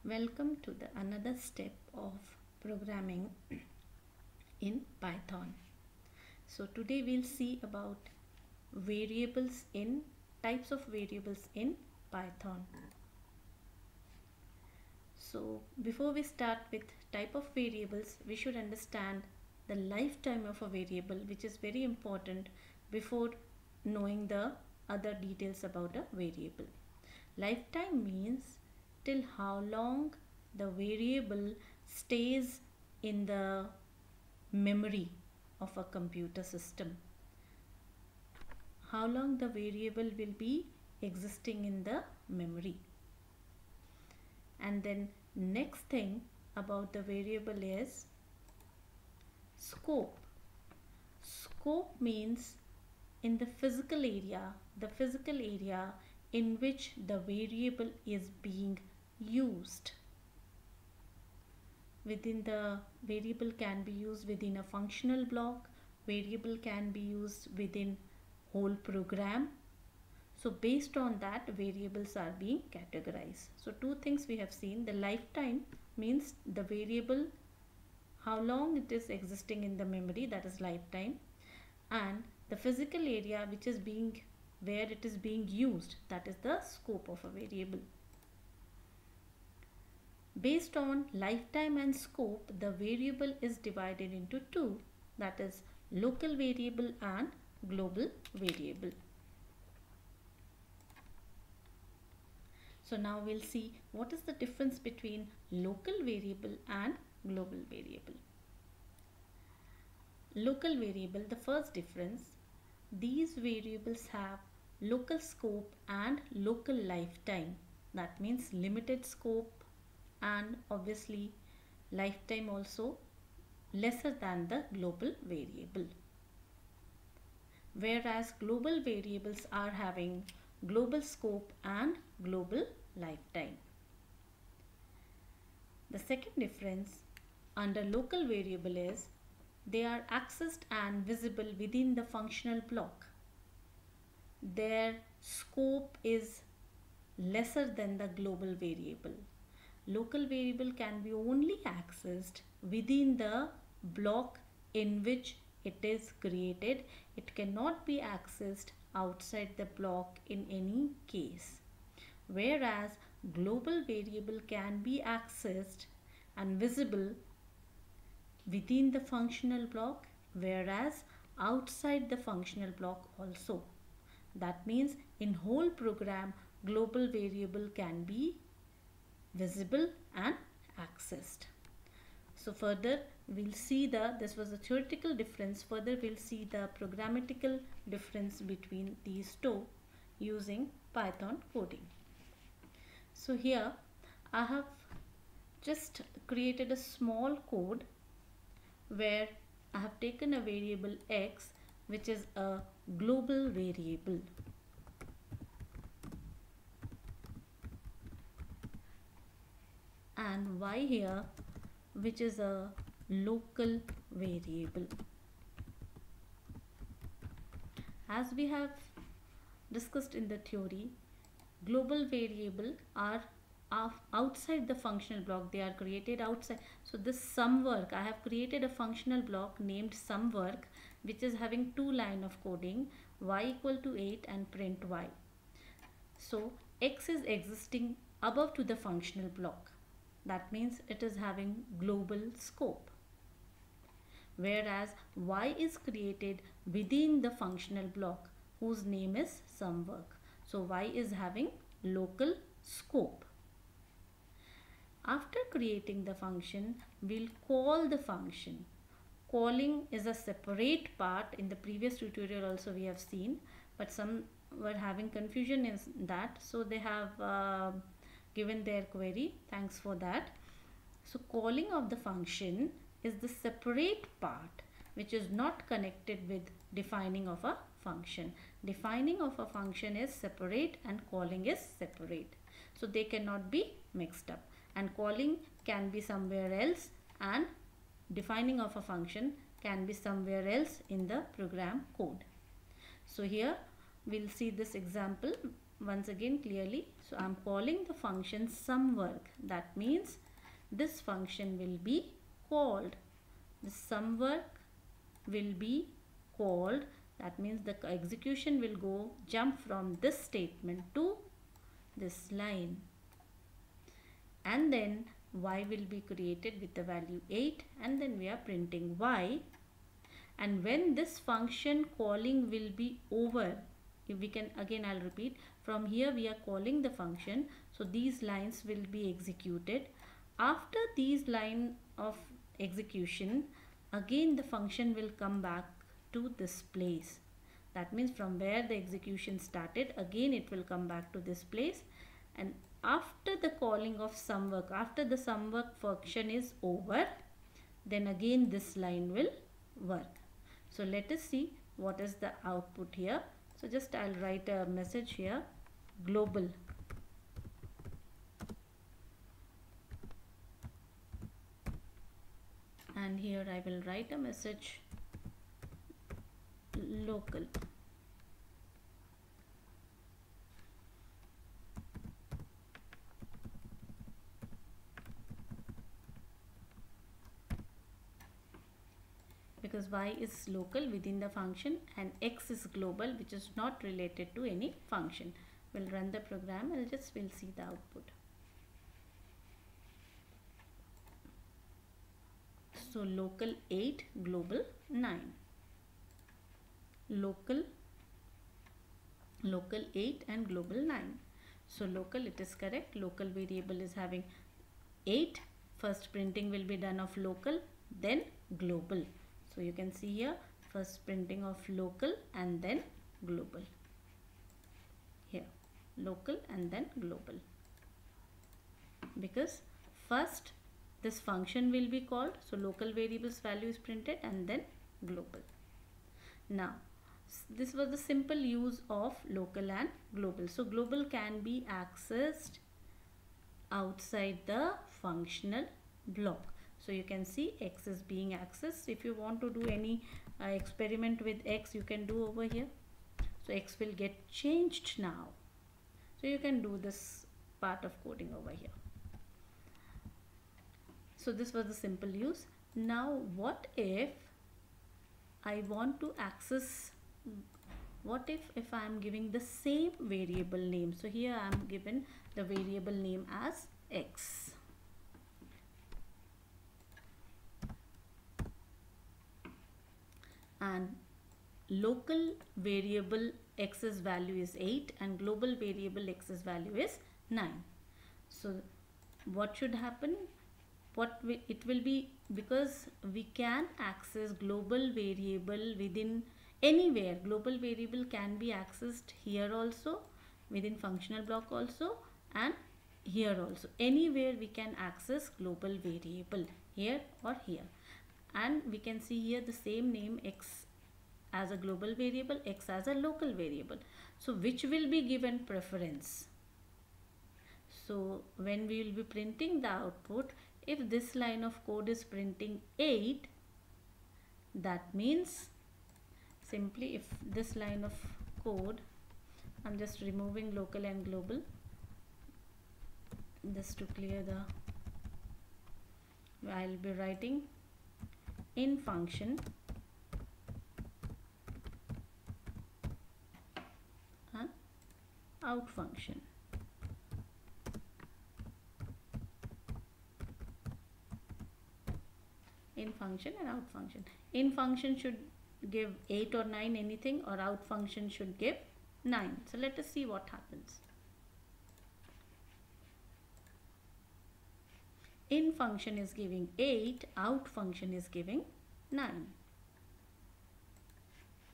Welcome to the another step of programming in Python. So today we'll see about variables in types of variables in Python. So before we start with type of variables, we should understand the lifetime of a variable, which is very important before knowing the other details about a variable. Lifetime means till how long the variable stays in the memory of a computer system. How long the variable will be existing in the memory. And then next thing about the variable is scope. Scope means in the physical area in which the variable is being used. Within the variable can be used within a functional block, variable can be used within whole program. So based on that, variables are being categorized. So two things we have seen. The lifetime means the variable, how long it is existing in the memory, that is lifetime, and the physical area which is being where it is being used, that is the scope of a variable. Based on lifetime and scope, the variable is divided into two, that is local variable and global variable. So now we'll see what is the difference between local variable and global variable. Local variable, the first difference, these variables have local scope and local lifetime. That means limited scope and obviously lifetime also lesser than the global variable. Whereas global variables are having global scope and global lifetime. The second difference under local variable is they are accessed and visible within the functional block. Their scope is lesser than the global variable. Local variable can be only accessed within the block in which it is created. It cannot be accessed outside the block in any case. Whereas global variable can be accessed and visible within the functional block, whereas outside the functional block also. That means in whole program, global variable can be visible and accessed. So further we'll see this was a theoretical difference. Further we'll see the programmatical difference between these two using Python coding. So here I have just created a small code where I have taken a variable x, which is a global variable, and y here, which is a local variable. As we have discussed in the theory, global variable are outside the functional block. They are created outside. So this sum work, I have created a functional block named sum work, which is having two line of coding, y equal to 8 and print y. So x is existing above to the functional block. That means it is having global scope. Whereas y is created within the functional block whose name is sum work. So y is having local scope. After creating the function, we'll call the function. Calling is a separate part. In the previous tutorial also we have seen, but some were having confusion in that, so they have given their query. Thanks for that. So calling of the function is the separate part which is not connected with defining of a function. Defining of a function is separate and calling is separate. So they cannot be mixed up, and calling can be somewhere else and defining of a function can be somewhere else in the program code. So here we'll see this example once again clearly. So I'm calling the function sumwork. That means this function will be called. The sumwork will be called. That means the execution will go jump from this statement to this line. And then y will be created with the value 8, and then we are printing y. And when this function calling will be over, if we can, again I'll repeat, from here we are calling the function, so these lines will be executed. After these line of execution, again the function will come back to this place. That means from where the execution started, again it will come back to this place. And after the calling of sumwork, after the sumwork function is over, then again this line will work. So let us see what is the output here. So just I'll write a message here, global. And here I will write a message, local. Because y is local within the function and x is global, which is not related to any function. We'll run the program and we'll see the output. So local 8, global 9. Local 8 and global 9. So local, it is correct. Local variable is having 8. First printing will be done of local, then global. So you can see here, first printing of local and then global. Here, local and then global. Because first this function will be called, so local variable's value is printed and then global. Now, this was the simple use of local and global. So global can be accessed outside the functional block. So you can see x is being accessed. If you want to do any experiment with x, you can do over here. So x will get changed now. So you can do this part of coding over here. So this was the simple use. Now what if I want to access, what if I am giving the same variable name? So here I am given the variable name as x. And local variable x's value is 8 and global variable x's value is 9. So what should happen? It will be, because we can access global variable within anywhere. Global variable can be accessed here also, within functional block also, and here also. Anywhere we can access global variable, here or here. And we can see here the same name, x as a global variable, x as a local variable. So which will be given preference? So when we will be printing the output, if this line of code is printing 8, that means simply if this line of code, I'm just removing local and global just to clear the, I'll be writing in function and out function. In function and out function. In function should give 8 or 9, anything, or out function should give 9. So let us see what happens. In function is giving 8, out function is giving 9.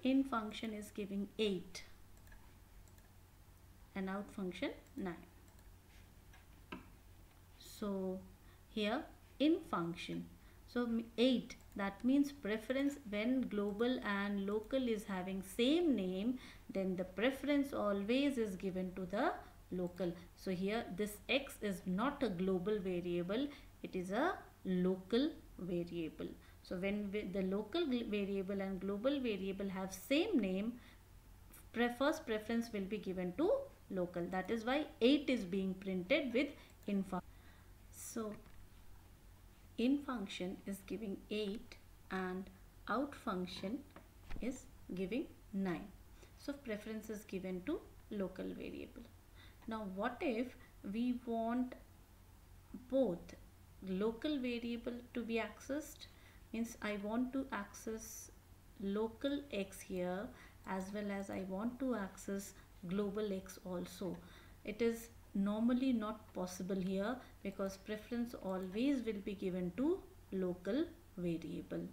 In function is giving 8 and out function 9. So here in function, so 8, that means preference, when global and local is having same name, then the preference always is given to the local. So here this x is not a global variable, it is a local variable. So when the local variable and global variable have same name, first preference will be given to local. That is why 8 is being printed with in function. So in function is giving 8 and out function is giving 9. So preference is given to local variable. Now what if we want both local variable to be accessed? Means I want to access local x here as well as I want to access global x also. It is normally not possible here because preference always will be given to local variable.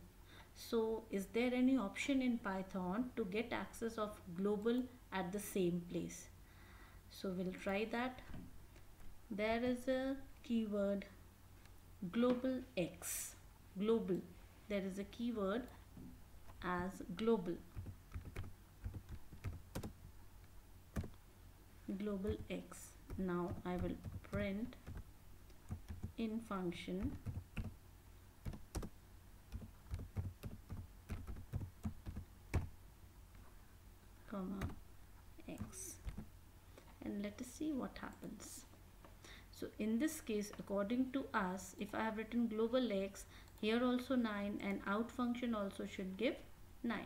So is there any option in Python to get access of global at the same place? So we'll try that. There is a keyword global x, global. There is a keyword as global, global x. Now I will print in function comma x, and let us see what happens. So in this case, according to us, if I have written global x, here also 9 and out function also should give 9.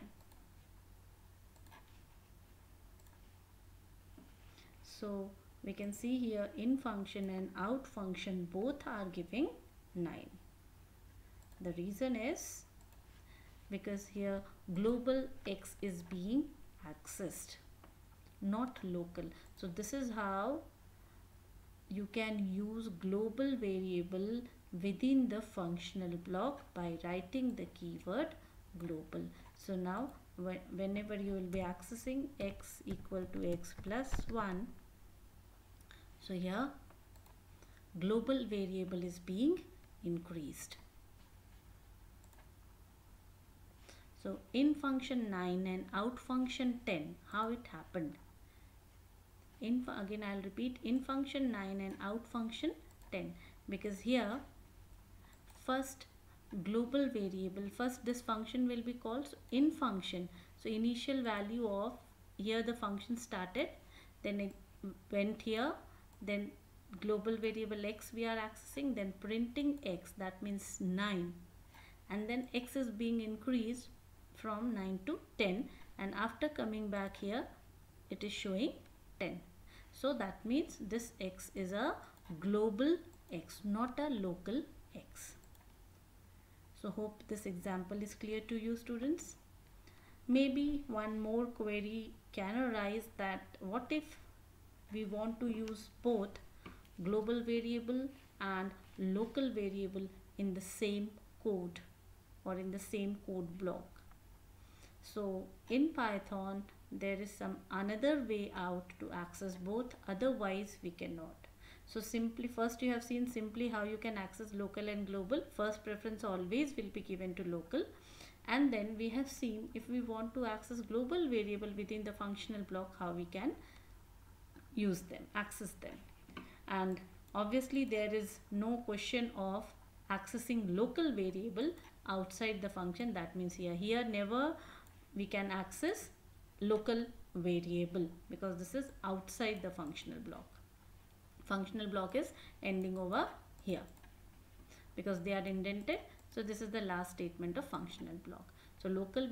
So we can see here in function and out function both are giving 9. The reason is because here global x is being accessed, not local. So this is how you can use global variable within the functional block by writing the keyword global. So now whenever you will be accessing x equal to x plus 1, so here global variable is being increased. So in function 9 and out function 10, how it happened? Again I'll repeat, in function 9 and out function 10, because here first global variable, first this function will be called in function. So initial value of here the function started, then it went here, then global variable x we are accessing, then printing x, that means 9, and then x is being increased from 9 to 10, and after coming back here it is showing 10. So that means this x is a global x, not a local x. So hope this example is clear to you, students. Maybe one more query can arise, that what if we want to use both global variable and local variable in the same code or in the same code block? So in Python there is some another way out to access both, otherwise we cannot. So simply, first you have seen simply how you can access local and global. First preference always will be given to local, and then we have seen if we want to access global variable within the functional block, how we can use them, access them. And obviously there is no question of accessing local variable outside the function. That means here never we can access local variable because this is outside the functional block. Functional block is ending over here because they are indented. So this is the last statement of functional block. So local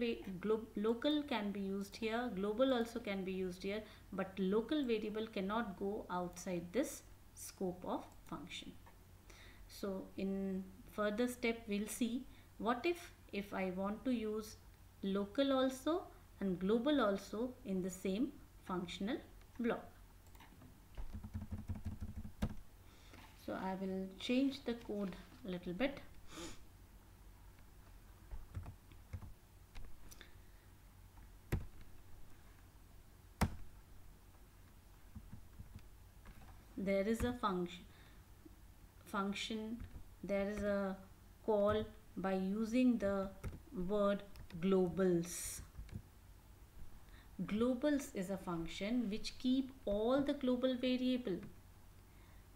can be used here, global also can be used here, but local variable cannot go outside this scope of function. So in further step we'll see what if I want to use local also and global also in the same functional block. So I will change the code a little bit. There is a function, there is a call by using the word globals. Globals is a function which keep all the global variable.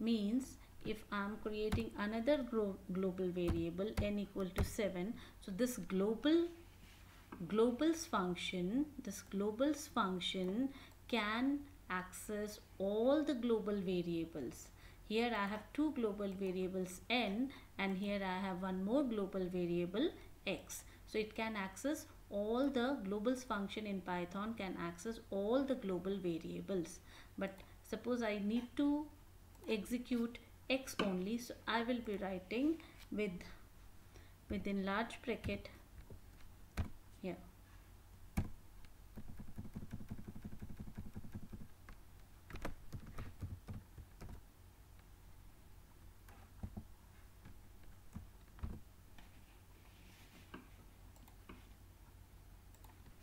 Means if I am creating another global variable n equal to 7, so this globals function can access all the global variables. Here I have two global variables n, and here I have one more global variable x. So it can access all the globals function in Python can access all the global variables. But suppose I need to execute x only, so I will be writing within large bracket here.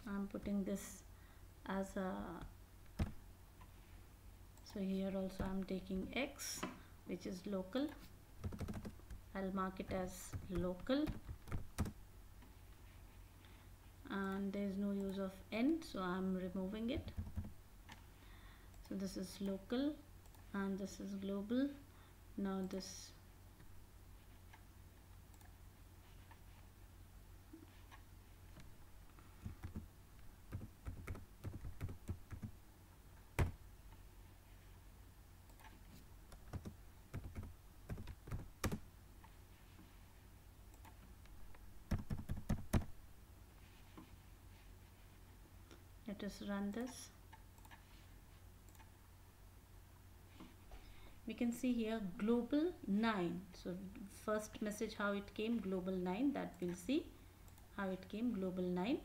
I'm putting this as a, so here also I'm taking x, which is local. I'll mark it as local, and there is no use of n, so I'm removing it. So this is local and this is global. Now this let us run this. We can see here global 9. So first message how it came, global 9, that we'll see how it came, global 9.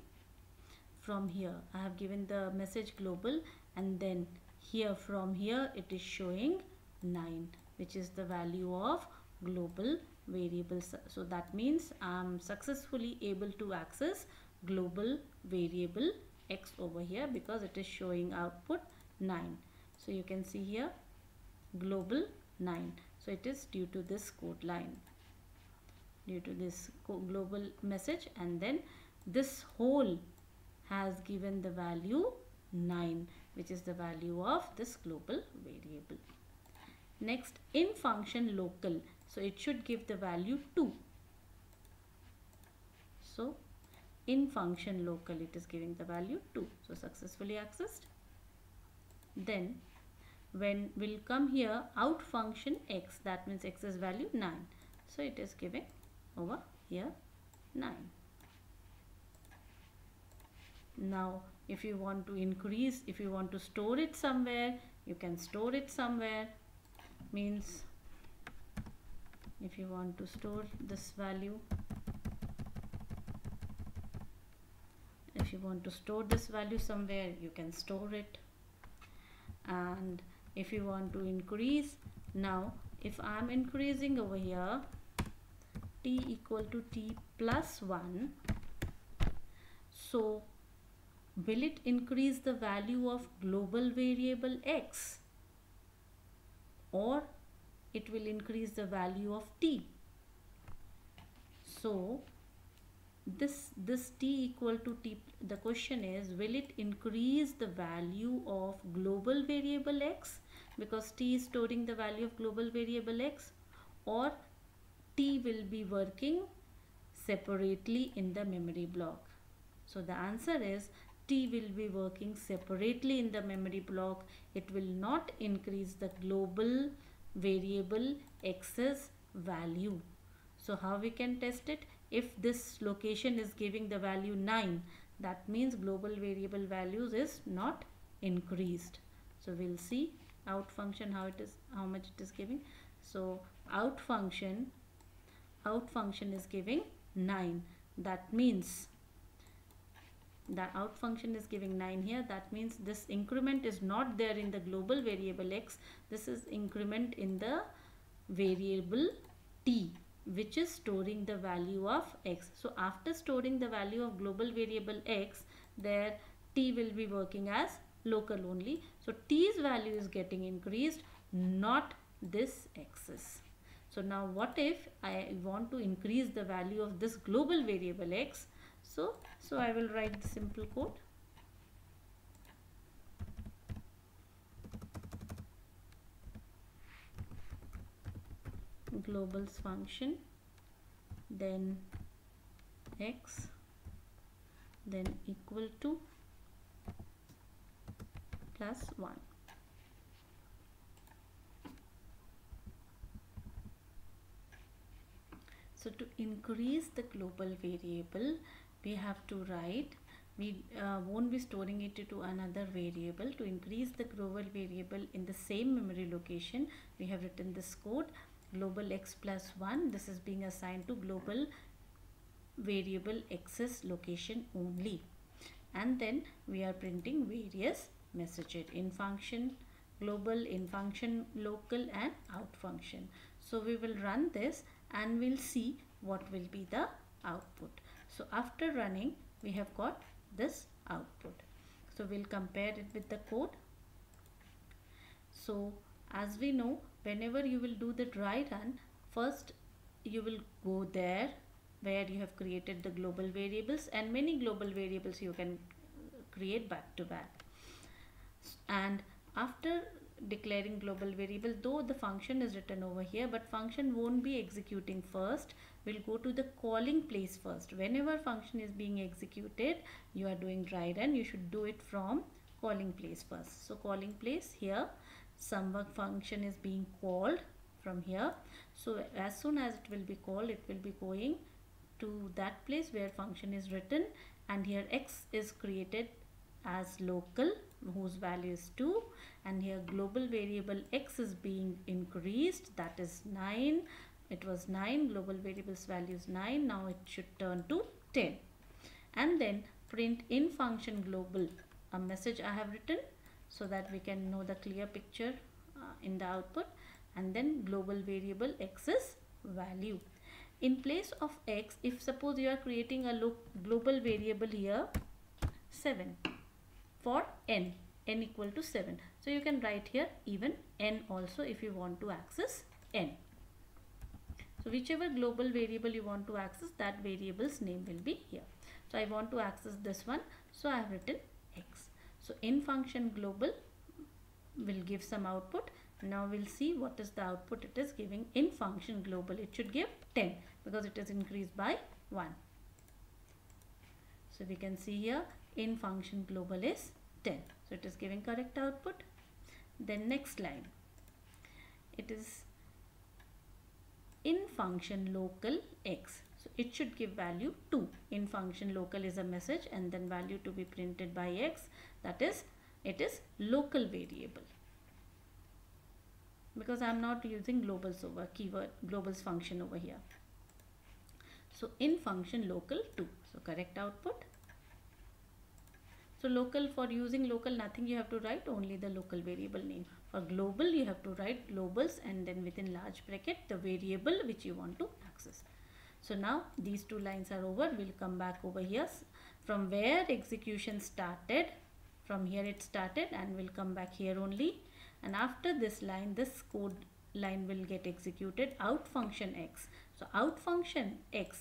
From here I have given the message global, and then here from here it is showing 9, which is the value of global variables. So that means I'm successfully able to access global variable x over here because it is showing output 9. So you can see here global 9. So it is due to this code line, due to this global message, and then this whole has given the value 9, which is the value of this global variable. Next, in function local, so it should give the value 2. So in function local it is giving the value 2, so successfully accessed. Then when we'll come here out function x, that means x is value 9, so it is giving over here 9. Now if you want to increase, if you want to store it somewhere, you can store it somewhere. Means if you want to store this value, if you want to store this value somewhere, you can store it. And if you want to increase, now if I am increasing over here t equal to t plus 1, so will it increase the value of global variable x, or it will increase the value of t? So this t equal to t, the question is, will it increase the value of global variable x because t is storing the value of global variable x, or t will be working separately in the memory block? So the answer is t will be working separately in the memory block. It will not increase the global variable x's value. So how we can test it? If this location is giving the value 9, that means global variable values is not increased. So we'll see out function how it is, how much it is giving. So out function is giving 9. That means the out function is giving 9 here. That means this increment is not there in the global variable x. This is increment in the variable t, which is storing the value of x. So after storing the value of global variable x, there t will be working as local only. So t's value is getting increased, not this x's. So now what if I want to increase the value of this global variable x? So I will write the simple code. Globals function, then x, then equal to plus 1. So to increase the global variable, we have to write, we won't be storing it into another variable. To increase the global variable in the same memory location, we have written this code, global x plus 1. This is being assigned to global variable x's location only. And then we are printing various messages in function global, in function local, and out function. So we will run this and we'll see what will be the output. So after running, we have got this output. So we'll compare it with the code. So as we know, whenever you will do the dry run, first you will go there where you have created the global variables, and many global variables you can create back to back. And after declaring global variable, though the function is written over here, but function won't be executing first. We'll go to the calling place first. Whenever function is being executed, you are doing dry run, you should do it from calling place first. So calling place, here SUMWORK function is being called from here. So as soon as it will be called, it will be going to that place where function is written, and here x is created as local, whose value is 2, and here global variable x is being increased, that is 9. It was 9, global variables value is 9, now it should turn to 10. And then print in function global, a message I have written so that we can know the clear picture in the output, and then global variable x's value. In place of x, if suppose you are creating a global variable here 7 for n equal to 7, so you can write here even n also if you want to access n. So whichever global variable you want to access, that variable's name will be here. So I want to access this one, so I have written x. So in function global will give some output. Now we'll see what is the output it is giving. In function global, it should give 10 because it is increased by 1. So we can see here in function global is 10. So it is giving correct output. Then next line, it is in function local x. So it should give value 2. In function local is a message, and then value to be printed by x, that is, it is local variable, because I am not using globals over keyword globals function over here. So in function local 2, so correct output. So local, for using local, nothing you have to write, only the local variable name. For global, you have to write globals and then within large bracket the variable which you want to access. So now these two lines are over. We'll come back over here from where execution started. From here it started, and we'll come back here only. And after this line, this code line will get executed, out function x. So out function x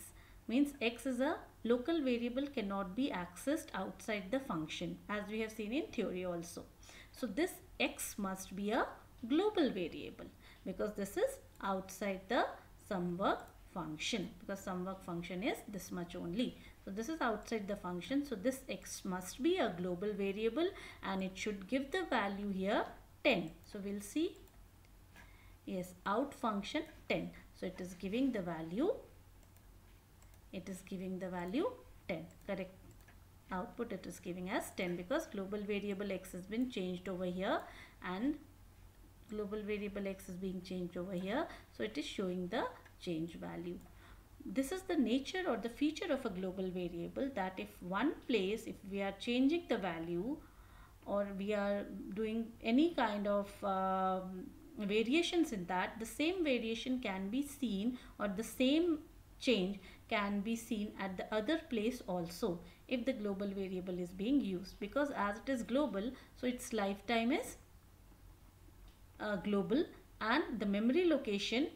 means x is a local variable, cannot be accessed outside the function, as we have seen in theory also. So this x must be a global variable because this is outside the SUMWORK function, because SUMWORK function is this much only. So this is outside the function. So this x must be a global variable and it should give the value here 10. So we'll see, yes, out function 10. So it is giving the value, it is giving the value 10. Correct output it is giving as 10 because global variable x has been changed over here and global variable x is being changed over here. So it is showing the change value. This is the nature or the feature of a global variable, that if one place, if we are changing the value or we are doing any kind of variations in that, the same variation can be seen or the same change can be seen at the other place also if the global variable is being used, because as it is global, so its lifetime is global, and the memory location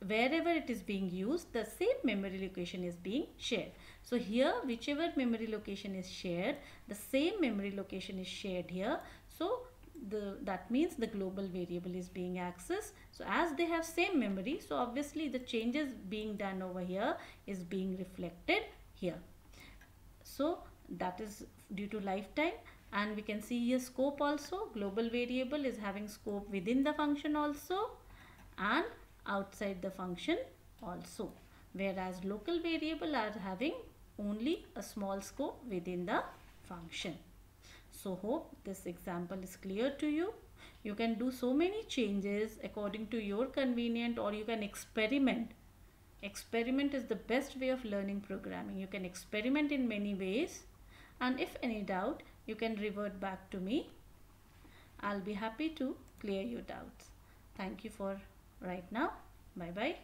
wherever it is being used, the same memory location is being shared. So here whichever memory location is shared, the same memory location is shared here. So that means the global variable is being accessed. So as they have same memory, so obviously the changes being done over here is being reflected here. So that is due to lifetime. And we can see here scope also. Global variable is having scope within the function also and outside the function also. whereas local variable are having only a small scope within the function. So hope this example is clear to you. You can do so many changes according to your convenience, or you can experiment. Experiment is the best way of learning programming. You can experiment in many ways, and if any doubt, you can revert back to me. I'll be happy to clear your doubts. Thank you for right now. Bye bye.